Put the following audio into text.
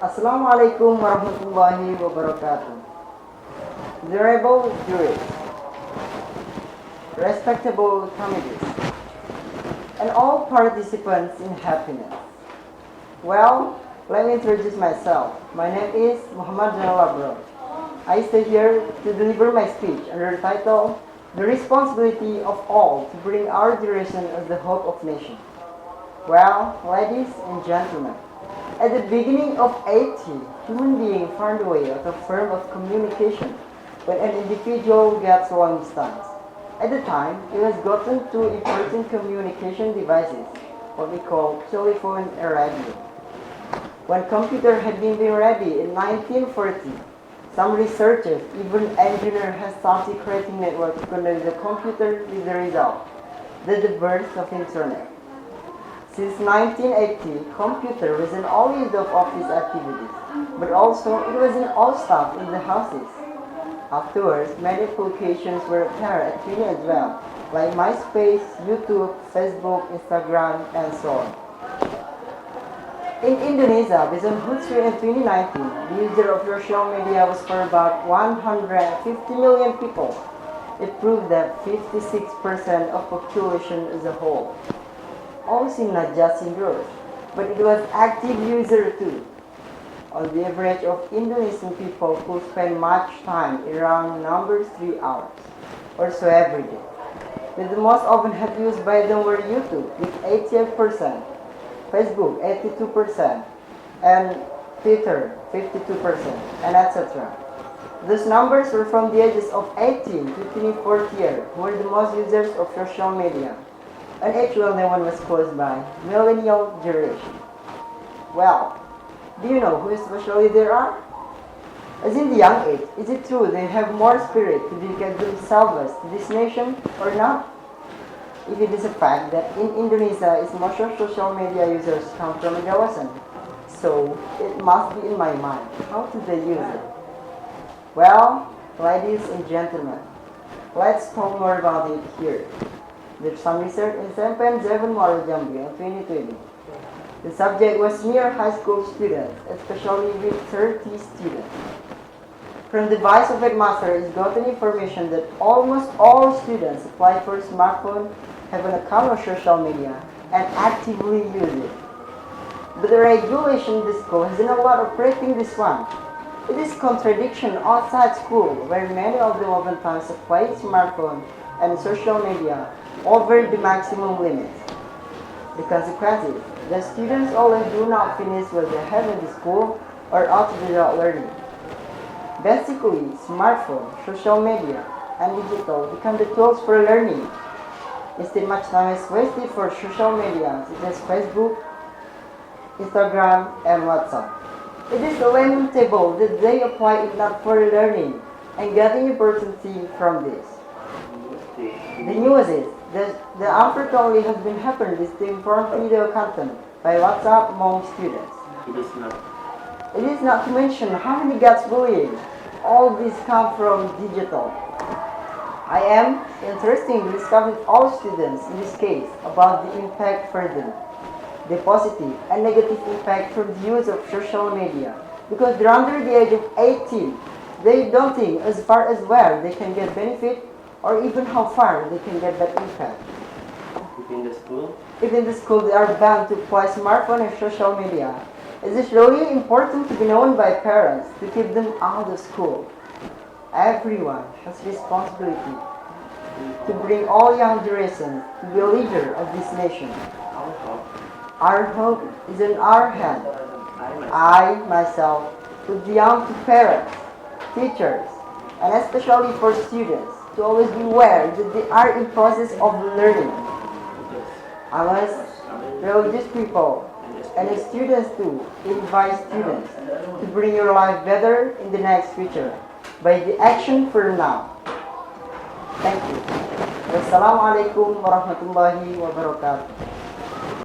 Assalamualaikum warahmatullahi wabarakatuh. Venerable jurists, respectable committees, and all participants in happiness. Well, let me introduce myself. My name is Muhammad Zainul. I stay here to deliver my speech under the title, The Responsibility of All to Bring Our Generation as the Hope of Nation. Well, ladies and gentlemen, at the beginning of 80, human beings found a way out of form of communication when an individual gets long distance. At the time, it was gotten two important communication devices, what we call telephone and radio. When computer had been ready in 1940, some researchers, even engineers, had started creating networks to connect the computer with the result, the birth of internet. Since 1980, computer was in all use of office activities, but also it was in all stuff in the houses. Afterwards, many applications were appeared at China as well, like MySpace, YouTube, Facebook, Instagram, and so on. In Indonesia, based on history in 2019, the user of social media was for about 150 million people. It proved that 56% of population as a whole. Also not just in growth, but it was active user too. On the average of Indonesian people who spend much time around numbers 3 hours or so every day. But the most often had used by them were YouTube with 88%, Facebook 82%, and Twitter 52%, and etc. These numbers were from the ages of 18 to 24 years, who were the most users of social media. An age well-known one was caused by millennial generation. Well, do you know who especially they are? As in the young age, is it true they have more spirit to dedicate themselves to this nation or not? If it is a fact that in Indonesia most of social media users come from adolescents, so it must be in my mind, how do they use it? Well, ladies and gentlemen, let's talk more about it here. There's some research in Sempen Zeven Moral Jambi in 2020. The subject was near high school students, especially with 30 students. From the vice of headmaster is gotten information that almost all students apply for a smartphone, have an account on social media, and actively use it. But the regulation in the school has done a lot of breaking this one. It is contradiction outside school, where many of them oftentimes apply smartphone and social media over the maximum limits. The consequences, the students always do not finish what they have in the school or out without learning. Basically, smartphone, social media, and digital become the tools for learning. Instead, much time is wasted for social media such as Facebook, Instagram, and WhatsApp. It is lamentable that they apply it not for learning and getting opportunity from this. The news is that the unfrequently has been happened is to inform video content by WhatsApp among students. It is not to mention how many gets bullying. All these come from digital. I am interested in discussing with all students in this case about the impact for them, the positive and negative impact from the use of social media, because they're under the age of 18. They don't think as far as where they can get benefit or even how far they can get that impact. Within the school? Within the school, they are bound to apply smartphone and social media. It is really important to be known by parents to keep them out of school. Everyone has responsibility to bring all young generations to be a leader of this nation. Our hope is in our hand. I, myself, would be young to parents, teachers, and especially for students, to always be aware that they are in process of learning. Unless religious people and students too invite students to bring your life better in the next future by the action for now. Thank you. Wassalamualaikum warahmatullahi wabarakatuh.